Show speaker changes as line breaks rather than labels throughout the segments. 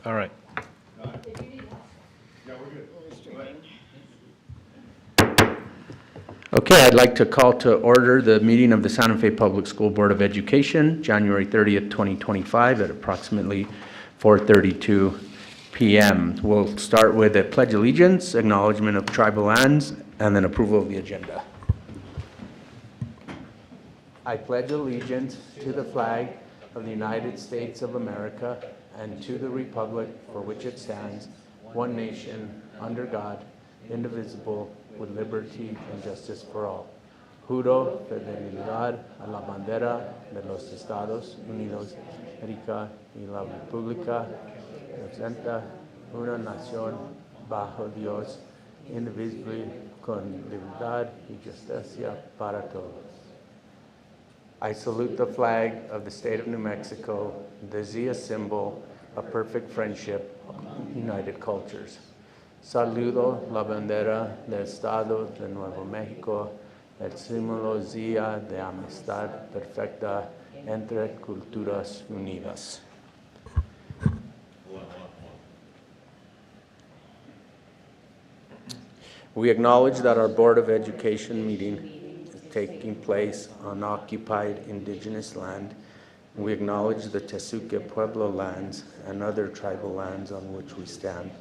All right.
Okay, I'd like to call to order the meeting of the Santa Fe Public School Board of Education, January 30th, 2025 at approximately 4:32 p.m. We'll start with a pledge allegiance, acknowledgement of tribal lands, and then approval of the agenda. I pledge allegiance to the flag of the United States of America and to the republic for which it stands, one nation, under God, indivisible, with liberty and justice for all. Juro fidelidad a la bandera de los Estados Unidos de América y la República representa una nación bajo Dios, indivisible, con libertad y justicia para todos. I salute the flag of the state of New Mexico, the Zia symbol of perfect friendship, united cultures. Saludo la bandera del Estado de Nuevo México, el símbolo Zia de amistad perfecta entre culturas unidas. We acknowledge that our Board of Education meeting taking place on occupied indigenous land. We acknowledge the Tesuque Pueblo lands and other tribal lands on which we stand.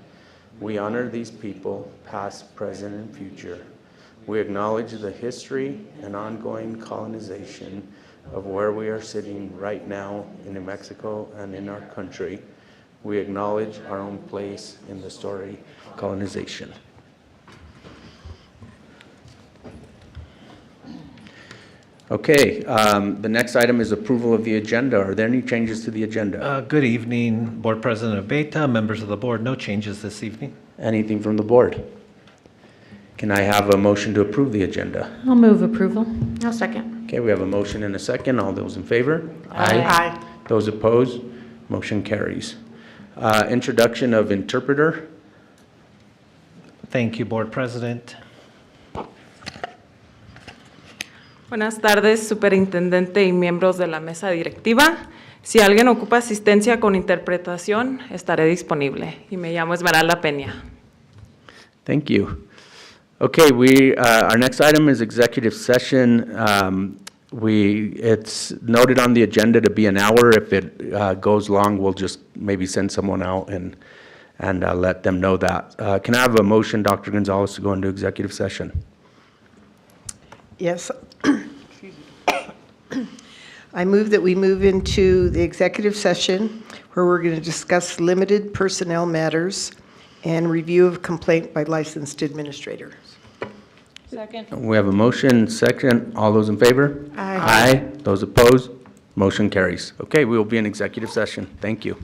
We honor these people, past, present, and future. We acknowledge the history and ongoing colonization of where we are sitting right now in New Mexico and in our country. We acknowledge our own place in the story of colonization. Okay, the next item is approval of the agenda. Are there any changes to the agenda?
Good evening, Board President Abeyta, members of the board. No changes this evening.
Anything from the board? Can I have a motion to approve the agenda?
I'll move approval. I'll second.
Okay, we have a motion and a second. All those in favor?
Aye.
Those opposed? Motion carries. Introduction of interpreter.
Thank you, Board President.
Buenas tardes, superintendente y miembros de la mesa directiva. Si alguien ocupa asistencia con interpretación, estaré disponible. Y me llamo Esmeralda Peña.
Thank you. Okay, our next item is executive session. It's noted on the agenda to be an hour. If it goes long, we'll just maybe send someone out and let them know that. Can I have a motion, Dr. Gonzalez, to go into executive session?
Yes. I move that we move into the executive session where we're going to discuss limited personnel matters and review of complaint by licensed administrator.
Second.
We have a motion, second. All those in favor?
Aye.
Those opposed? Motion carries. Okay, we will be in executive session. Thank you.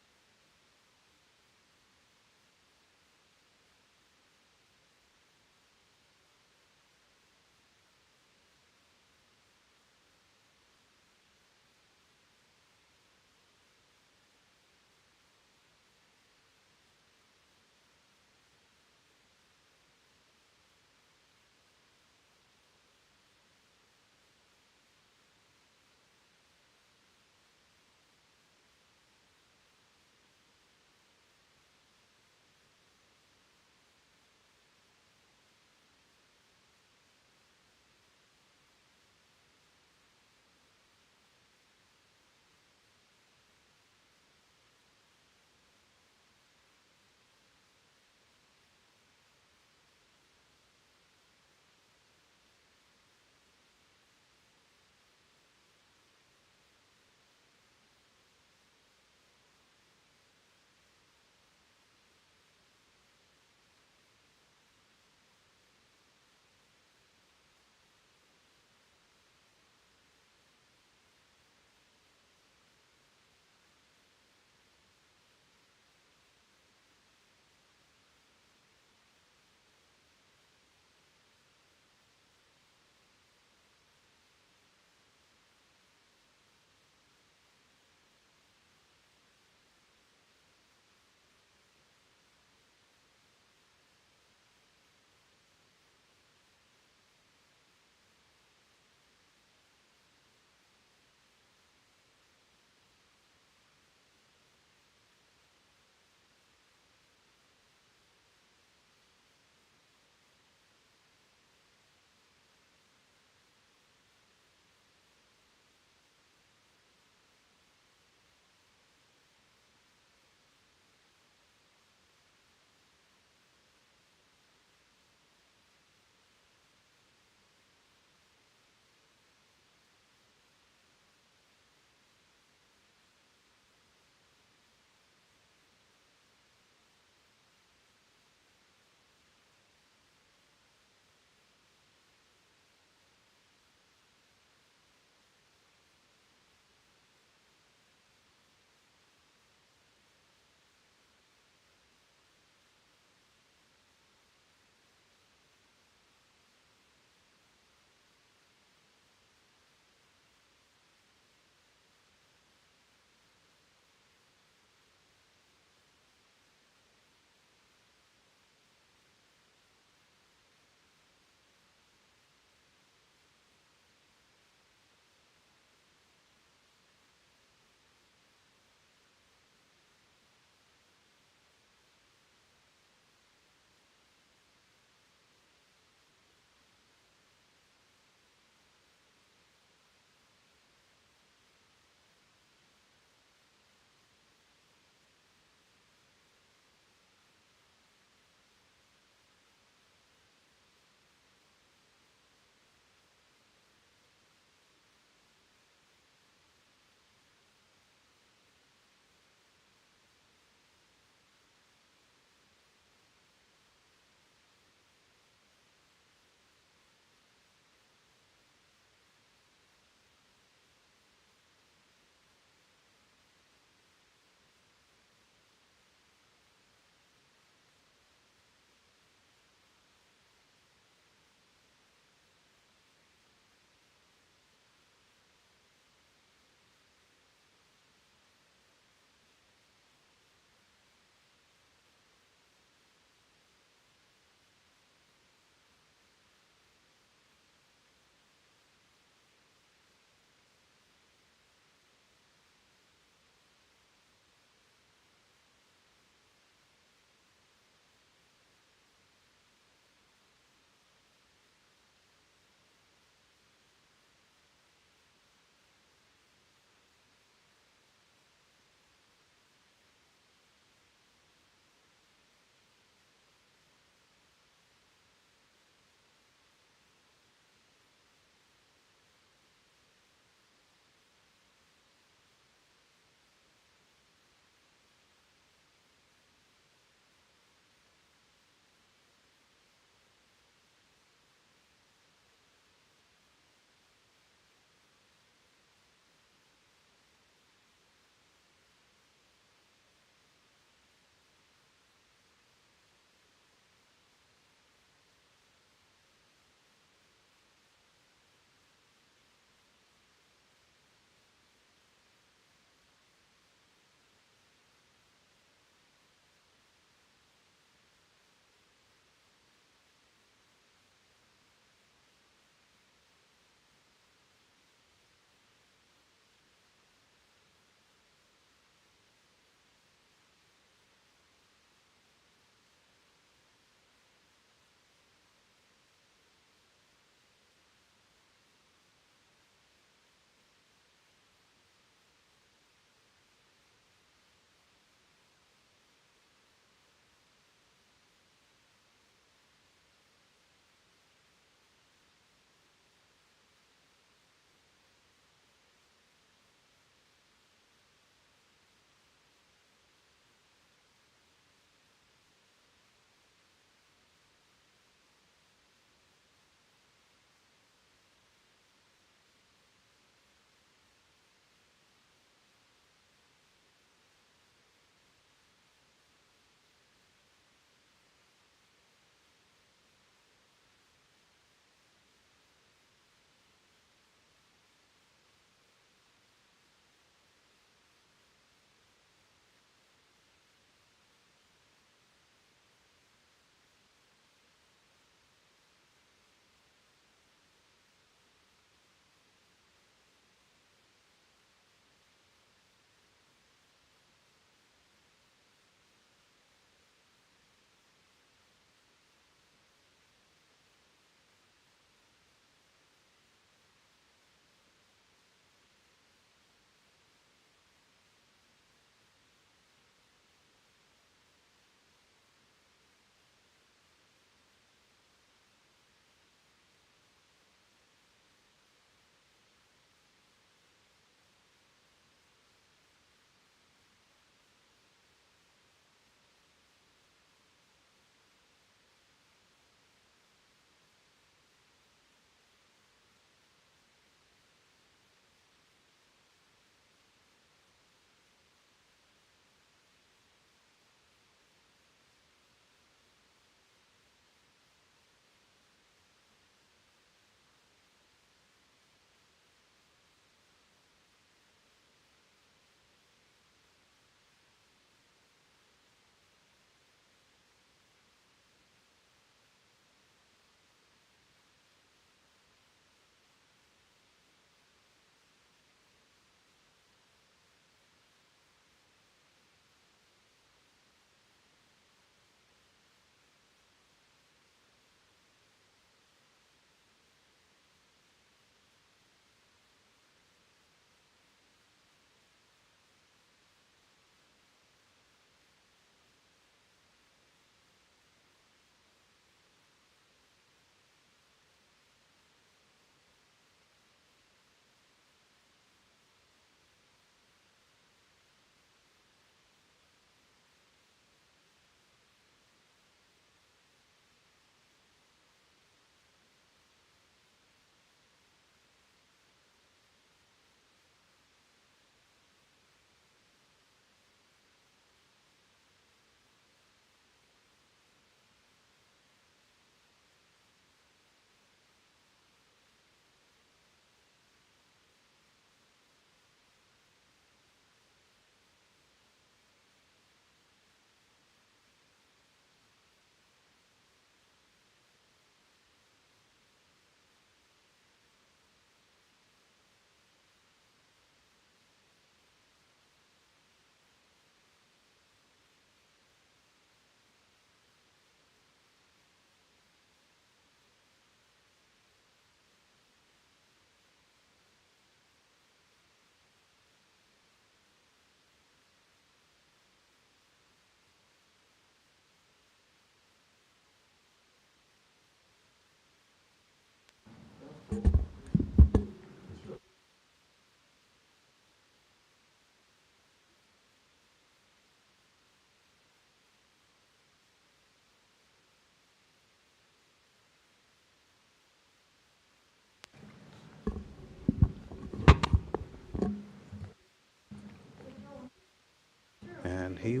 He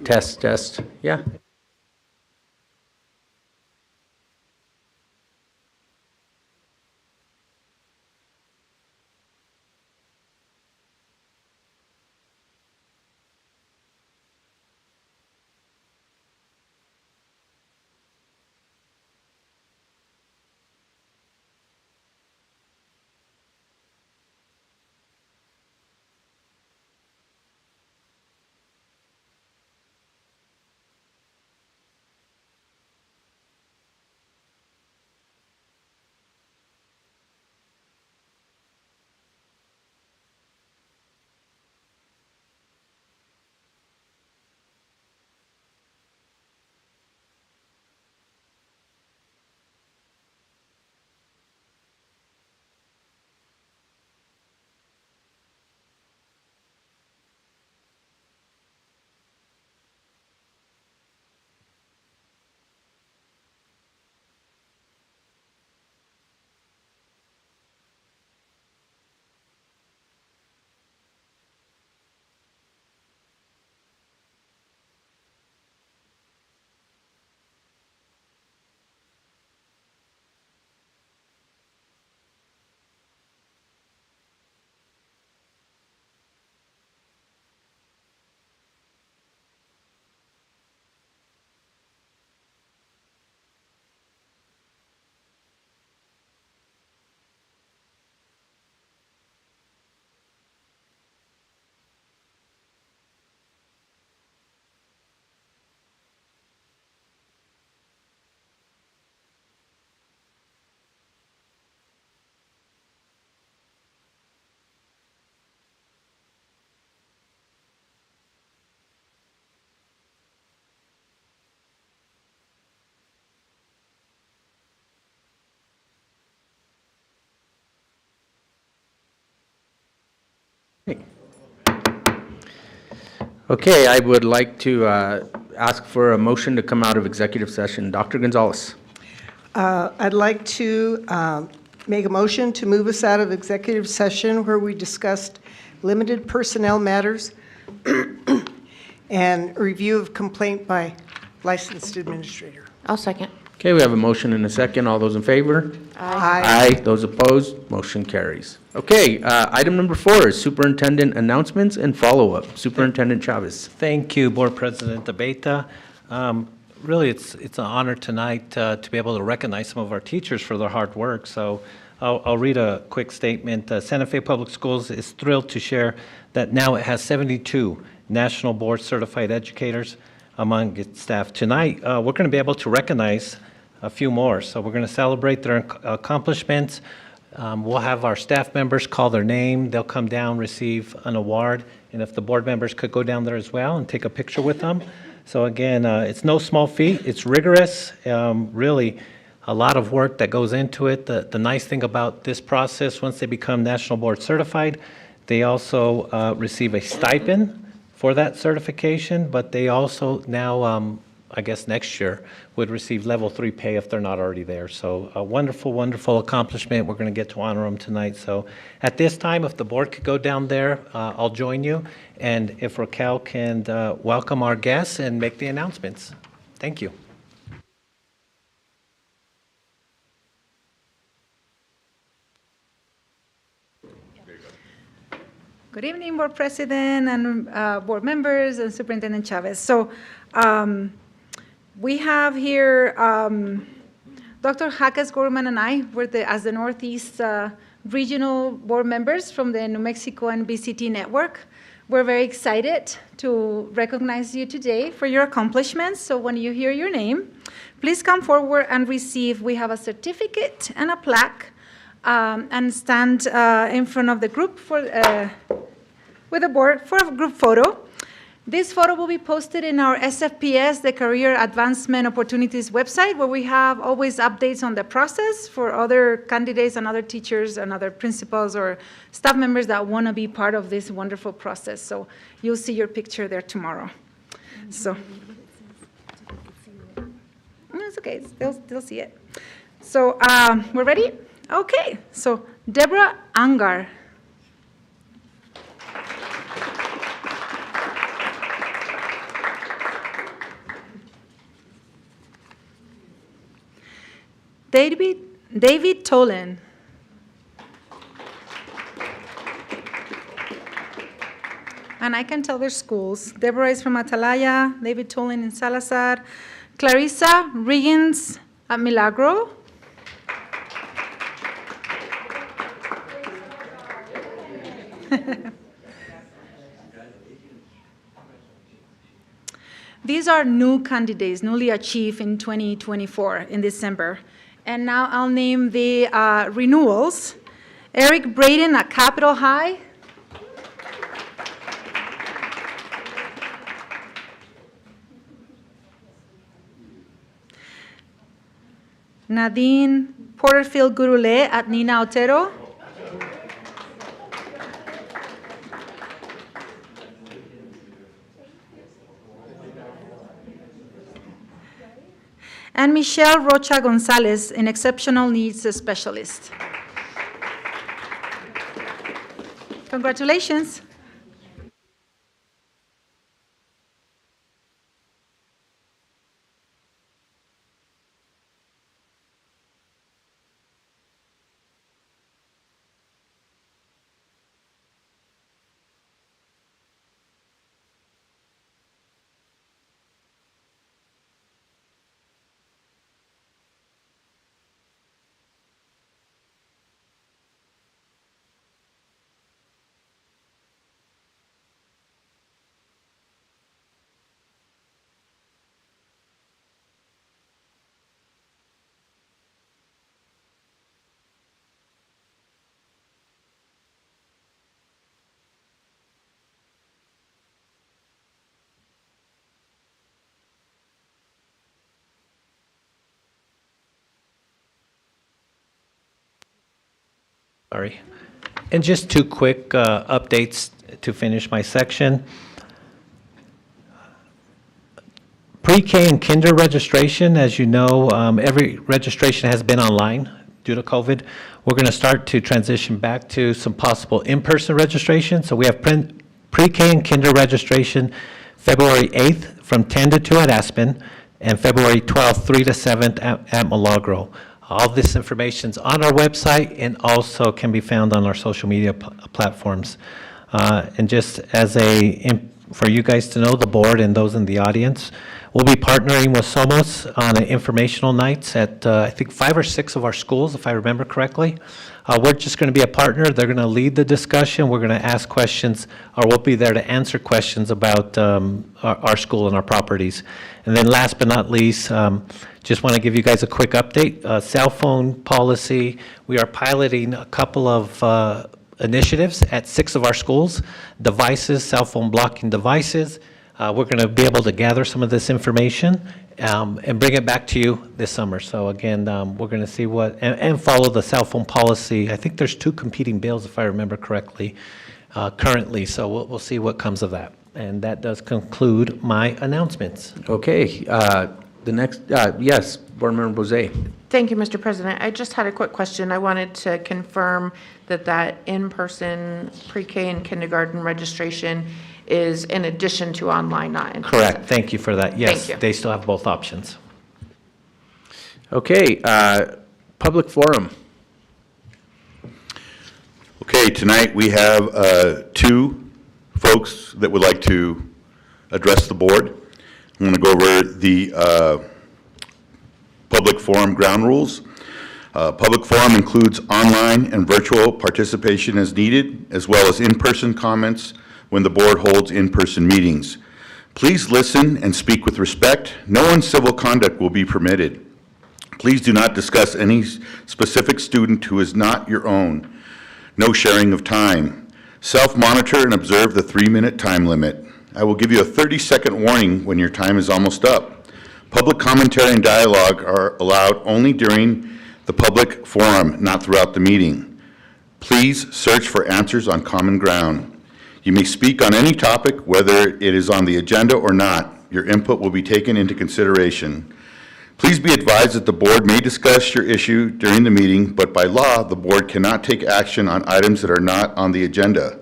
Test, test. Yeah. Okay, I would like to ask for a motion to come out of executive session. Dr. Gonzalez.
I'd like to make a motion to move us out of executive session where we discussed limited personnel matters and review of complaint by licensed administrator.
I'll second.
Okay, we have a motion and a second. All those in favor? Aye. Those opposed? Motion carries. Okay, item number 4 is superintendent announcements and follow-up. Superintendent Chavez.
Thank you, Board President Abeta. Really, it's an honor tonight to be able to recognize some of our teachers for their hard work. So I'll read a quick statement. Santa Fe Public Schools is thrilled to share that now it has 72 National Board Certified Educators among its staff. Tonight, we're going to be able to recognize a few more. So we're going to celebrate their accomplishments. We'll have our staff members call their name. They'll come down, receive an award, and if the board members could go down there as well and take a picture with them. So again, it's no small feat. It's rigorous, really a lot of work that goes into it. The nice thing about this process, once they become National Board Certified, they also receive a stipend for that certification, but they also now, I guess next year, would receive level 3 pay if they're not already there. So a wonderful, wonderful accomplishment. We're going to get to honor them tonight. So at this time, if the board could go down there, I'll join you. And if Raquel can welcome our guests and make the announcements. Thank you.
Good evening, Board President and board members and Superintendent Chavez. So we have here Dr. Jaques Gorman and I, as the Northeast Regional Board members from the New Mexico and BCT Network. We're very excited to recognize you today for your accomplishments. So when you hear your name, please come forward and receive. We have a certificate and a plaque. And stand in front of the group with the board for a group photo. This photo will be posted in our SFPS, the Career Advancement Opportunities website, where we have always updates on the process for other candidates and other teachers and other principals or staff members that want to be part of this wonderful process. So you'll see your picture there tomorrow. So it's okay, they'll see it. So we're ready? Okay, so Deborah Angar. David Tolan. And I can tell their schools. Deborah is from Atalaya, David Tolan in Salazar, Clarissa Riggins at Milagro. These are new candidates, newly achieved in 2024 in December. And now I'll name the renewals. Eric Braden at Capitol High. Nadine Porterfield Gurule at Nina Otero. And Michelle Rocha Gonzalez, an exceptional needs specialist. Congratulations.
Sorry. And just two quick updates to finish my section. Pre-K and kinder registration, as you know, every registration has been online due to COVID. We're going to start to transition back to some possible in-person registration. So we have pre-K and kinder registration February 8th from 10 to 2 at Aspen, and February 12th, 3 to 7 at Milagro. All this information's on our website and also can be found on our social media platforms. And just as for you guys to know, the board and those in the audience, we'll be partnering with Somos on informational nights at, I think, 5 or 6 of our schools, if I remember correctly. We're just going to be a partner. They're going to lead the discussion. We're going to ask questions, or we'll be there to answer questions about our school and our properties. And then last but not least, just want to give you guys a quick update. Cell phone policy, we are piloting a couple of initiatives at 6 of our schools. Devices, cell phone blocking devices. We're going to be able to gather some of this information and bring it back to you this summer. So again, we're going to see what, and follow the cell phone policy. I think there's 2 competing bills, if I remember correctly, currently. So we'll see what comes of that. And that does conclude my announcements.
Okay, the next, yes, Board Member Bozay.
Thank you, Mr. President. I just had a quick question. I wanted to confirm that in-person pre-K and kindergarten registration is in addition to online, not in person.
Correct. Thank you for that. Yes,
Thank you.
they still have both options.
Okay, public forum.
Okay, tonight we have 2 folks that would like to address the board. I'm going to go over the public forum ground rules. Public forum includes online and virtual participation as needed, as well as in-person comments when the board holds in-person meetings. Please listen and speak with respect. No uncivil conduct will be permitted. Please do not discuss any specific student who is not your own. No sharing of time. Self-monitor and observe the 3-minute time limit. I will give you a 30-second warning when your time is almost up. Public commentary and dialogue are allowed only during the public forum, not throughout the meeting. Please search for answers on common ground. You may speak on any topic, whether it is on the agenda or not. Your input will be taken into consideration. Please be advised that the board may discuss your issue during the meeting, but by law, the board cannot take action on items that are not on the agenda.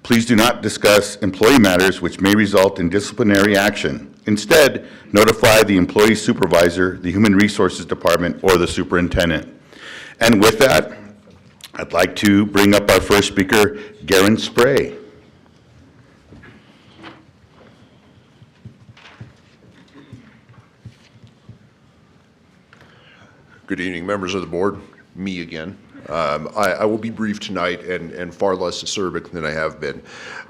Please do not discuss employee matters which may result in disciplinary action. Instead, notify the employee supervisor, the Human Resources Department, or the superintendent. And with that, I'd like to bring up our first speaker, Garen Spray.
Good evening, members of the board. Me again. I will be brief tonight and far less acerbic than I have been.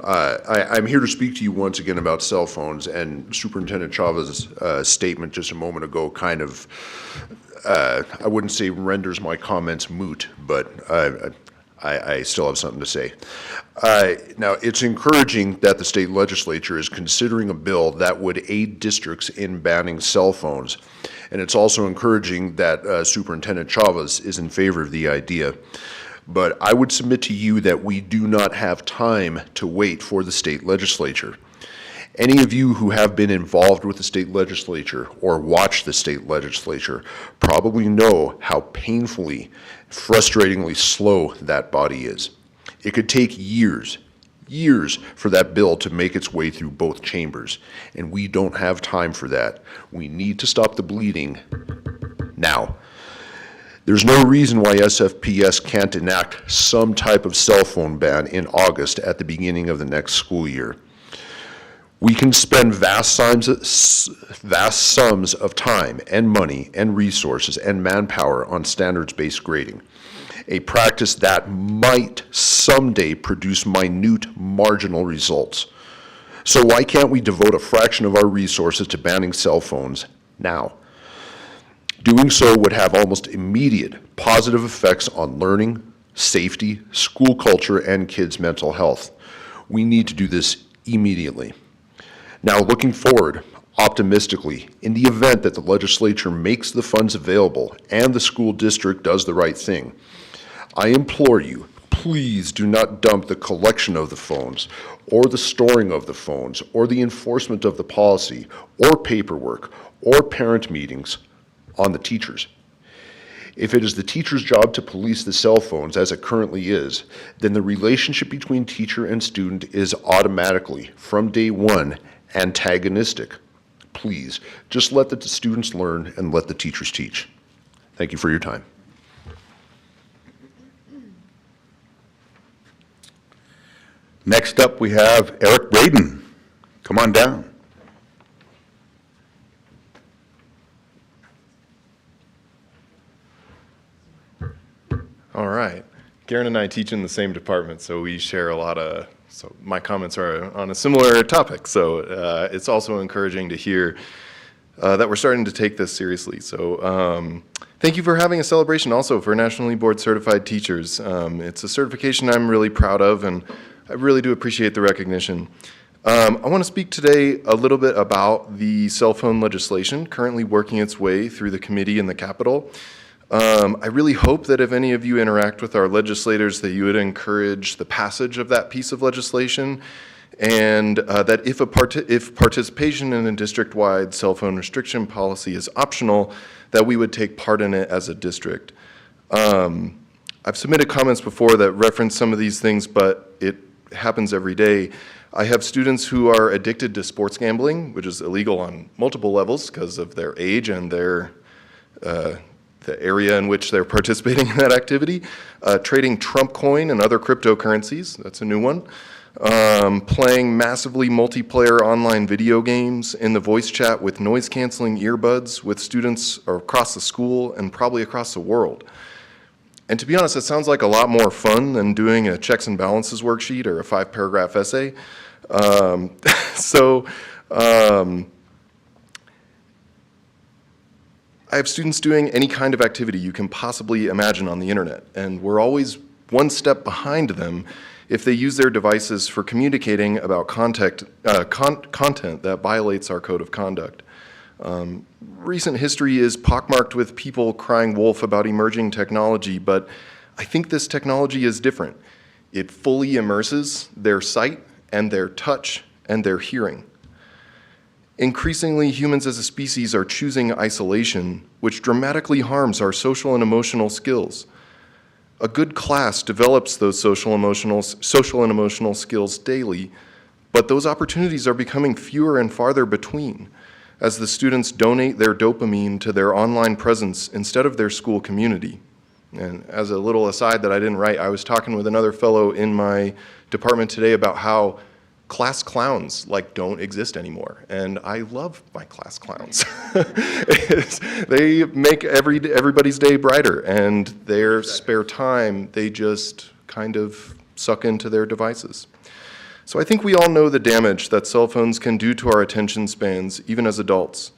I'm here to speak to you once again about cell phones, and Superintendent Chavez' statement just a moment ago kind of, I wouldn't say renders my comments moot, but I still have something to say. Now, it's encouraging that the state legislature is considering a bill that would aid districts in banning cell phones. And it's also encouraging that Superintendent Chavez is in favor of the idea. But I would submit to you that we do not have time to wait for the state legislature. Any of you who have been involved with the state legislature or watched the state legislature probably know how painfully, frustratingly slow that body is. It could take years for that bill to make its way through both chambers, and we don't have time for that. We need to stop the bleeding now. There's no reason why SFPS can't enact some type of cell phone ban in August at the beginning of the next school year. We can spend vast sums of time and money and resources and manpower on standards-based grading, a practice that might someday produce minute marginal results. So why can't we devote a fraction of our resources to banning cell phones now? Doing so would have almost immediate positive effects on learning, safety, school culture, and kids' mental health. We need to do this immediately. Now, looking forward, optimistically, in the event that the legislature makes the funds available and the school district does the right thing, I implore you, please do not dump the collection of the phones, or the storing of the phones, or the enforcement of the policy, or paperwork, or parent meetings on the teachers. If it is the teacher's job to police the cell phones as it currently is, then the relationship between teacher and student is automatically, from day one, antagonistic. Please, just let the students learn and let the teachers teach. Thank you for your time.
Next up, we have Eric Braden. Come on down.
All right. Garen and I teach in the same department, so we share a lot of, so my comments are on a similar topic. So it's also encouraging to hear that we're starting to take this seriously. So thank you for having a celebration also for nationally board certified teachers. It's a certification I'm really proud of, and I really do appreciate the recognition. I want to speak today a little bit about the cell phone legislation currently working its way through the committee in the Capitol. I really hope that if any of you interact with our legislators, that you would encourage the passage of that piece of legislation, and that if participation in a district-wide cell phone restriction policy is optional, that we would take part in it as a district. I've submitted comments before that reference some of these things, but it happens every day. I have students who are addicted to sports gambling, which is illegal on multiple levels because of their age and their the area in which they're participating in that activity, trading Trump coin and other cryptocurrencies, that's a new one, playing massively multiplayer online video games in the voice chat with noise-canceling earbuds with students across the school and probably across the world. And to be honest, it sounds like a lot more fun than doing a checks and balances worksheet or a 5-paragraph essay. I have students doing any kind of activity you can possibly imagine on the internet, and we're always one step behind them if they use their devices for communicating about content that violates our code of conduct. Recent history is pockmarked with people crying wolf about emerging technology, but I think this technology is different. It fully immerses their sight and their touch and their hearing. Increasingly, humans as a species are choosing isolation, which dramatically harms our social and emotional skills. A good class develops those social and emotional skills daily, but those opportunities are becoming fewer and farther between. as the students donate their dopamine to their online presence instead of their school community. And as a little aside that I didn't write, I was talking with another fellow in my department today about how class clowns don't exist anymore, and I love my class clowns. They make everybody's day brighter, and their spare time they just kind of suck into their devices. So I think we all know the damage that cell phones can do to our attention spans, even as adults.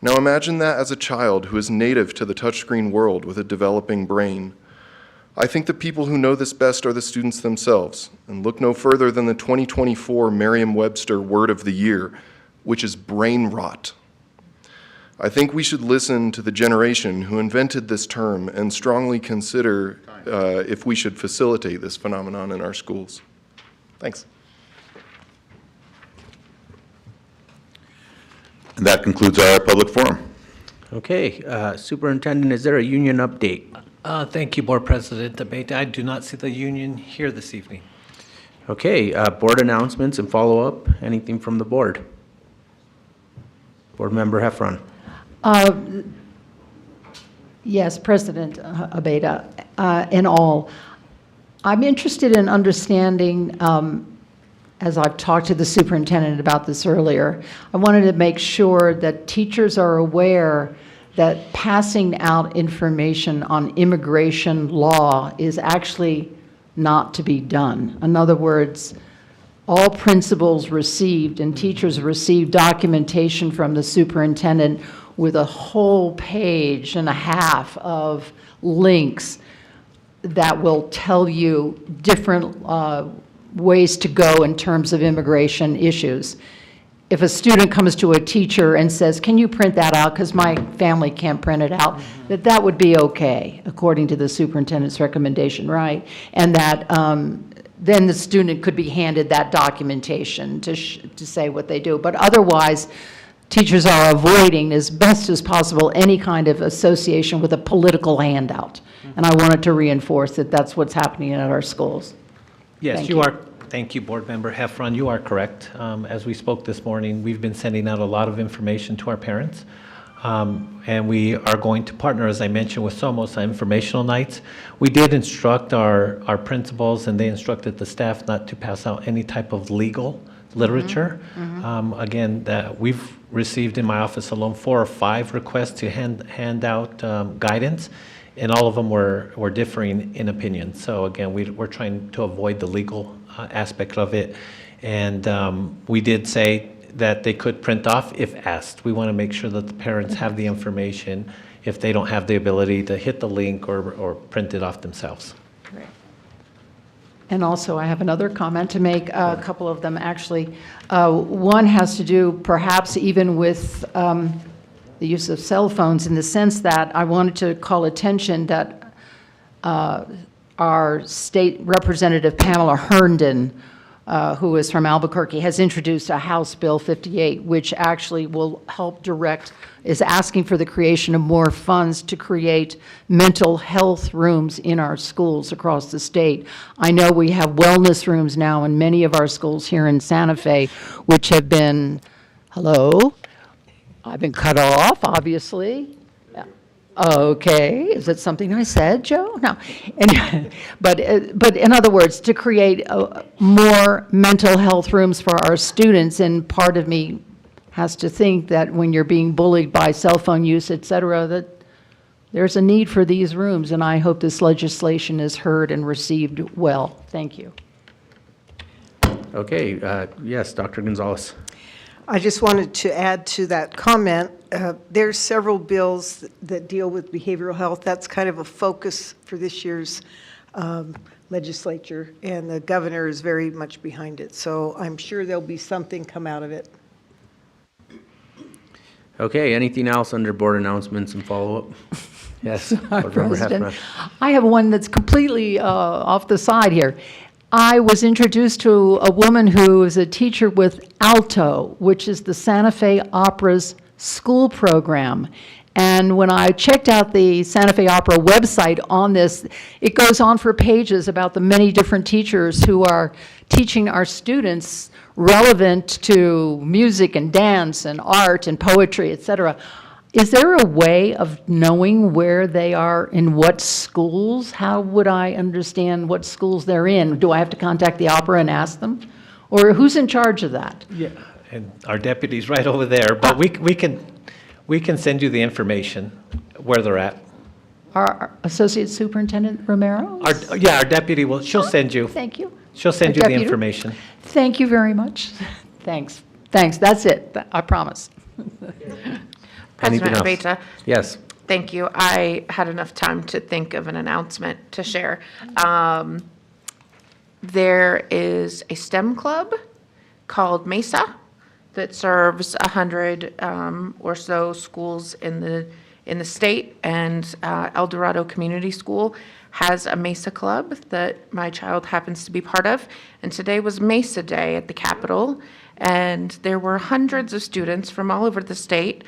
Now imagine that as a child who is native to the touchscreen world with a developing brain. I think the people who know this best are the students themselves, and look no further than the 2024 Merriam-Webster Word of the Year, which is brain rot. I think we should listen to the generation who invented this term and strongly consider if we should facilitate this phenomenon in our schools. Thanks.
And that concludes our public forum.
Okay, Superintendent, is there a union update?
Thank you, Board President Abeyta. I do not see the union here this evening.
Okay, board announcements and follow-up, anything from the board? Board Member Heffron.
Yes, President Abeyta, and all. I'm interested in understanding, as I've talked to the superintendent about this earlier, I wanted to make sure that teachers are aware that passing out information on immigration law is actually not to be done. In other words, all principals received and teachers received documentation from the superintendent with a whole page and a half of links that will tell you different ways to go in terms of immigration issues. If a student comes to a teacher and says, can you print that out because my family can't print it out, that would be okay, according to the superintendent's recommendation, right? And that then the student could be handed that documentation to say what they do. But otherwise, teachers are avoiding as best as possible any kind of association with a political handout. And I wanted to reinforce that that's what's happening at our schools.
Yes,
Thank
you
you.
are. Thank you, Board Member Heffron. You are correct. As we spoke this morning, we've been sending out a lot of information to our parents. And we are going to partner, as I mentioned, with Somos on informational nights. We did instruct our principals, and they instructed the staff not to pass out any type of legal literature. Again, that we've received in my office alone 4 or 5 requests to hand out guidance, and all of them were differing in opinion. So again, we're trying to avoid the legal aspect of it. And we did say that they could print off if asked. We want to make sure that the parents have the information if they don't have the ability to hit the link or print it off themselves.
Great. And also, I have another comment to make, a couple of them actually. One has to do perhaps even with the use of cell phones, in the sense that I wanted to call attention that our state representative Pamela Herndon, who is from Albuquerque, has introduced a House Bill 58, which actually will help direct, is asking for the creation of more funds to create mental health rooms in our schools across the state. I know we have wellness rooms now in many of our schools here in Santa Fe, which have been, hello? I've been cut off, obviously. Okay, is it something I said, Joe? No. But in other words, to create more mental health rooms for our students, and part of me has to think that when you're being bullied by cell phone use, et cetera, that there's a need for these rooms, and I hope this legislation is heard and received well. Thank you.
Okay, yes, Dr. Gonzalez.
I just wanted to add to that comment, there's several bills that deal with behavioral health. That's kind of a focus for this year's legislature, and the governor is very much behind it. So I'm sure there'll be something come out of it.
Okay, anything else under board announcements and follow-up? Yes, Board Member
President,
Heffron.
I have one that's completely off the side here. I was introduced to a woman who is a teacher with Alto, which is the Santa Fe Opera's school program. And when I checked out the Santa Fe Opera website on this, it goes on for pages about the many different teachers who are teaching our students relevant to music and dance and art and poetry, et cetera. Is there a way of knowing where they are in what schools? How would I understand what schools they're in? Do I have to contact the opera and ask them? Or who's in charge of that?
Yeah, and our deputy's right over there, but we can send you the information where they're at.
Our Associate Superintendent Romero?
Our deputy will, she'll send you.
Thank you.
She'll send
Our
you the
deputy?
information.
Thank you very much. Thanks. Thanks, that's it, I promise.
Anything
President
else?
Abeyta,
Yes.
thank you. I had enough time to think of an announcement to share. There is a STEM club called Mesa that serves 100 or so schools in the state, and El Dorado Community School has a Mesa club that my child happens to be part of. And today was Mesa Day at the Capitol, and there were hundreds of students from all over the state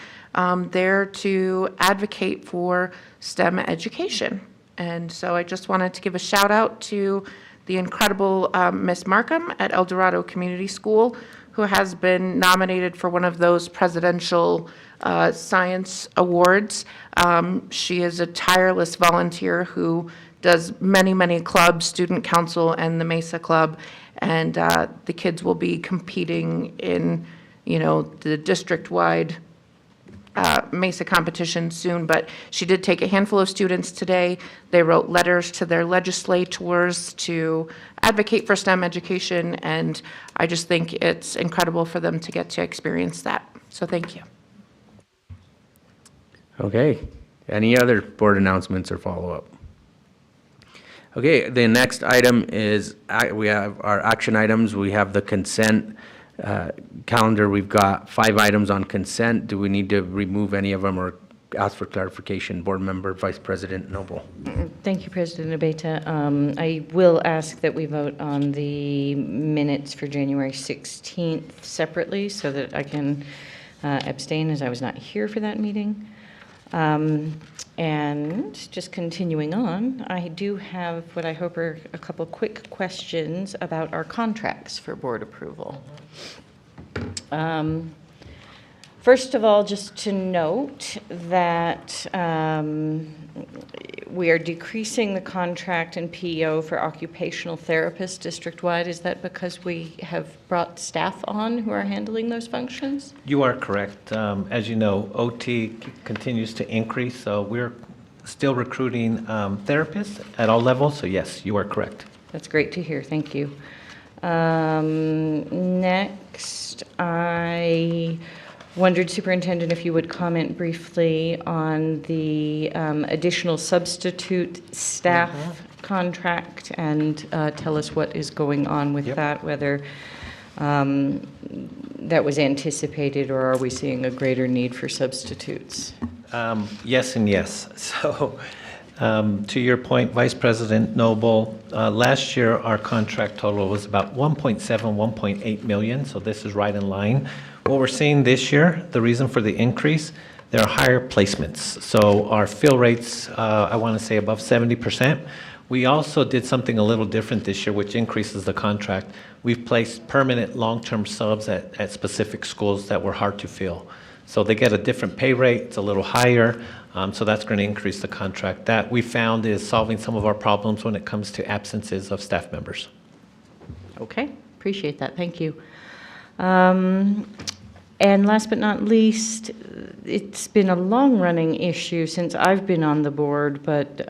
there to advocate for STEM education. And so I just wanted to give a shout out to the incredible Miss Markham at El Dorado Community School, who has been nominated for one of those presidential science awards. She is a tireless volunteer who does many, many clubs, Student Council and the Mesa Club, and the kids will be competing in, the district-wide Mesa competition soon, but she did take a handful of students today. They wrote letters to their legislators to advocate for STEM education, and I just think it's incredible for them to get to experience that. So thank you.
Okay. Any other board announcements or follow-up? Okay, the next item is, we have our action items. We have the consent calendar. We've got 5 items on consent. Do we need to remove any of them or ask for clarification? Board Member Vice President Noble.
Thank you, President Abeyta. I will ask that we vote on the minutes for January 16th separately so that I can abstain as I was not here for that meeting. And just continuing on, I do have what I hope are a couple quick questions about our contracts for board approval. First of all, just to note that we are decreasing the contract and PEO for occupational therapists district-wide. Is that because we have brought staff on who are handling those functions?
You are correct. As you know, OT continues to increase, so we're still recruiting therapists at all levels, so yes, you are correct.
That's great to hear, thank you. Next, I wondered, Superintendent, if you would comment briefly on the additional substitute staff contract and tell us what is going on with that, whether that was anticipated or are we seeing a greater need for substitutes?
Yes and yes. So to your point, Vice President Noble, last year our contract total was about 1.7, 1.8 million, so this is right in line. What we're seeing this year, the reason for the increase, there are higher placements. So our fill rates, I want to say above 70%. We also did something a little different this year, which increases the contract. We've placed permanent long-term subs at specific schools that were hard to fill. So they get a different pay rate, it's a little higher, so that's going to increase the contract. That we found is solving some of our problems when it comes to absences of staff members.
Okay, appreciate that, thank you. And last but not least, it's been a long-running issue since I've been on the board, but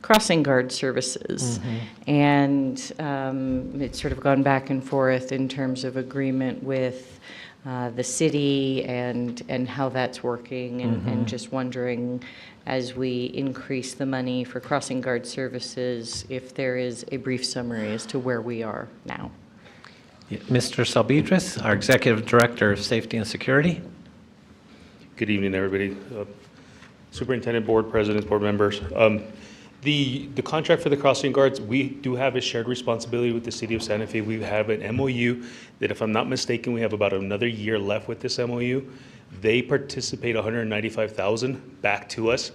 crossing guard services. And it's sort of gone back and forth in terms of agreement with the city and how that's working, and just wondering, as we increase the money for crossing guard services, if there is a brief summary as to where we are now.
Mr. Salbidris, our Executive Director of Safety and Security.
Good evening, everybody. Superintendent, board presidents, board members. The contract for the crossing guards, we do have a shared responsibility with the city of Santa Fe. We have an MOU that, if I'm not mistaken, we have about another year left with this MOU. They participate 195,000 back to us.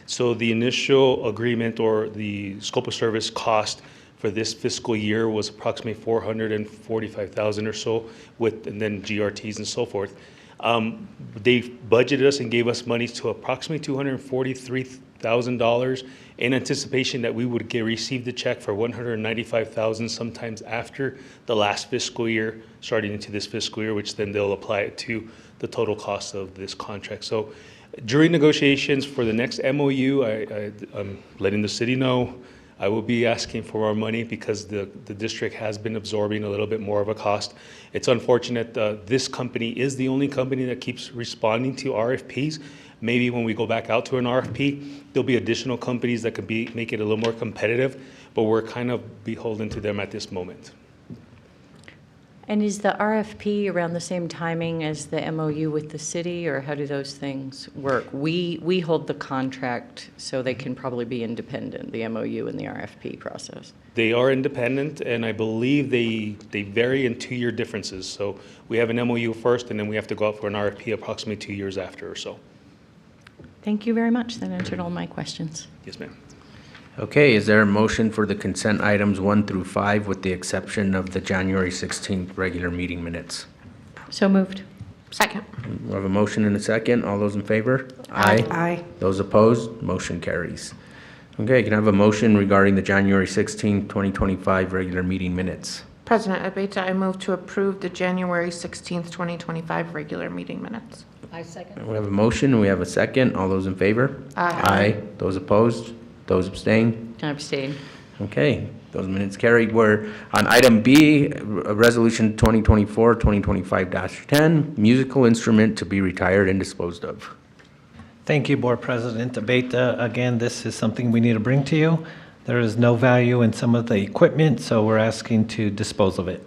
So the initial agreement or the scope of service cost for this fiscal year was approximately 445,000 or so, and then GRTs and so forth. They budgeted us and gave us money to approximately $243,000 in anticipation that we would receive the check for 195,000 sometimes after the last fiscal year, starting into this fiscal year, which then they'll apply it to the total cost of this contract. So during negotiations for the next MOU, I'm letting the city know I will be asking for our money because the district has been absorbing a little bit more of a cost. It's unfortunate this company is the only company that keeps responding to RFPs. Maybe when we go back out to an RFP, there'll be additional companies that could make it a little more competitive, but we're kind of beholden to them at this moment.
And is the RFP around the same timing as the MOU with the city, or how do those things work? We hold the contract, so they can probably be independent, the MOU and the RFP process.
They are independent, and I believe they vary in 2-year differences. So we have an MOU first, and then we have to go out for an RFP approximately 2 years after or so.
Thank you very much. That answered all my questions.
Yes, ma'am.
Okay, is there a motion for the consent items 1 through 5 with the exception of the January 16th regular meeting minutes?
So moved.
Second.
We have a motion and a second. All those in favor?
Aye.
Those opposed? Motion carries. Okay, can I have a motion regarding the January 16th, 2025 regular meeting minutes?
President Abeyta, I move to approve the January 16th, 2025 regular meeting minutes.
I second.
We have a motion, and we have a second. All those in favor?
Aye.
Those opposed? Those abstain?
I abstain.
Okay, those minutes carried. We're on item B, Resolution 2024-2025-10, musical instrument to be retired and disposed of.
Thank you, Board President Abeyta. Again, this is something we need to bring to you. There is no value in some of the equipment, so we're asking to dispose of it.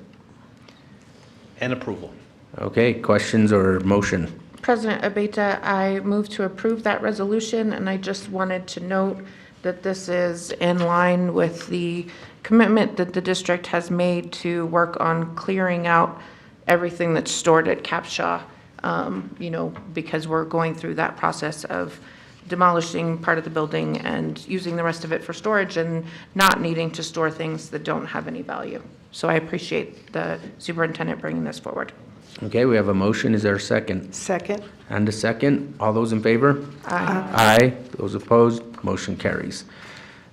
And approval.
Okay, questions or motion?
President Abeyta, I move to approve that resolution, and I just wanted to note that this is in line with the commitment that the district has made to work on clearing out everything that's stored at Capshaw, because we're going through that process of demolishing part of the building and using the rest of it for storage and not needing to store things that don't have any value. So I appreciate the superintendent bringing this forward.
Okay, we have a motion. Is there a second?
Second.
And a second. All those in favor?
Aye.
Aye. Those opposed? Motion carries.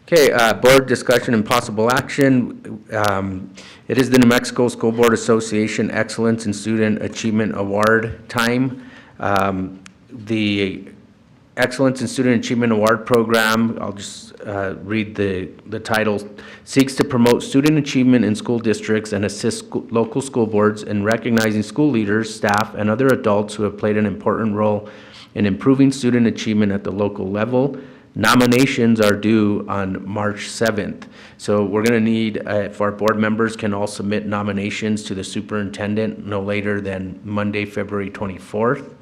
Okay, board discussion and possible action. It is the New Mexico School Board Association Excellence in Student Achievement Award time. The Excellence in Student Achievement Award Program, I'll just read the title, seeks to promote student achievement in school districts and assist local school boards in recognizing school leaders, staff, and other adults who have played an important role in improving student achievement at the local level. Nominations are due on March 7th. So we're going to need, if our board members can all submit nominations to the superintendent no later than Monday, February 24th.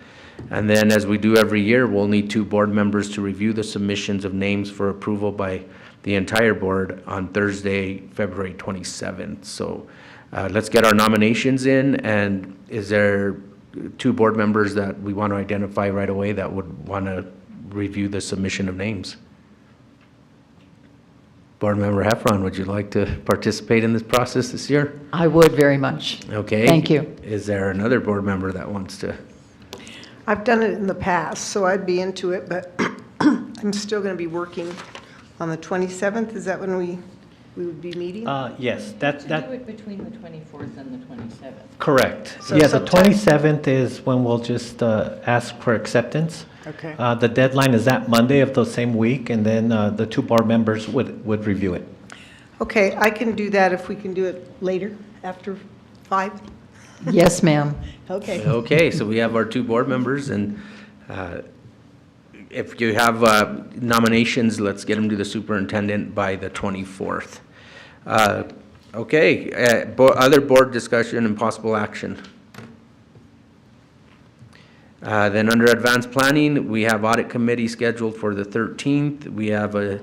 And then, as we do every year, we'll need 2 board members to review the submissions of names for approval by the entire board on Thursday, February 27th. So let's get our nominations in. And is there 2 board members that we want to identify right away that would want to review the submission of names? Board Member Heffron, would you like to participate in this process this year?
I would very much.
Okay.
Thank you.
Is there another board member that wants to?
I've done it in the past, so I'd be into it, but I'm still going to be working on the 27th. Is that when we would be meeting?
Yes,
Do
that,
it between the 24th and the 27th.
correct.
So
Yeah, the
sometime-
27th is when we'll just ask for acceptance.
Okay.
The deadline is that Monday of the same week, and then the 2 board members would review it.
Okay, I can do that if we can do it later, after 5.
Yes, ma'am.
Okay.
Okay, so we have our 2 board members, and if you have nominations, let's get them to the superintendent by the 24th. Okay, other board discussion and possible action. Then under advanced planning, we have audit committee scheduled for the 13th. We have a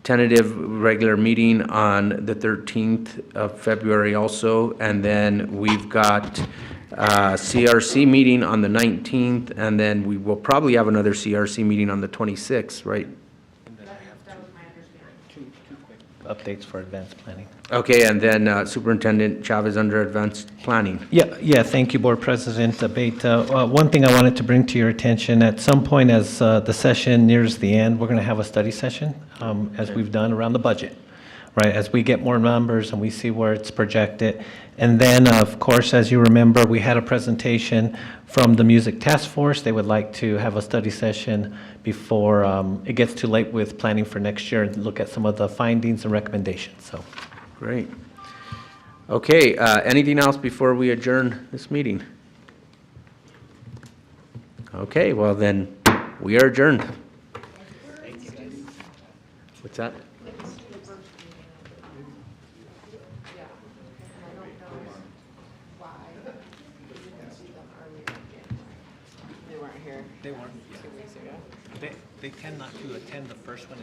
tentative regular meeting on the 13th of February also. And then we've got CRC meeting on the 19th, and then we will probably have another CRC meeting on the 26th, right?
Two quick updates for advanced planning.
Okay, and then Superintendent Chavez under advanced planning.
Yeah, thank you, Board President Beta. One thing I wanted to bring to your attention, at some point as the session nears the end, we're going to have a study session, as we've done around the budget, right? As we get more numbers and we see where it's projected. And then, of course, as you remember, we had a presentation from the Music Task Force. They would like to have a study session before it gets too late with planning for next year and look at some of the findings and recommendations, so.
Great. Okay, anything else before we adjourn this meeting? Okay, well then, we are adjourned. What's that?
They tend not to attend the first one in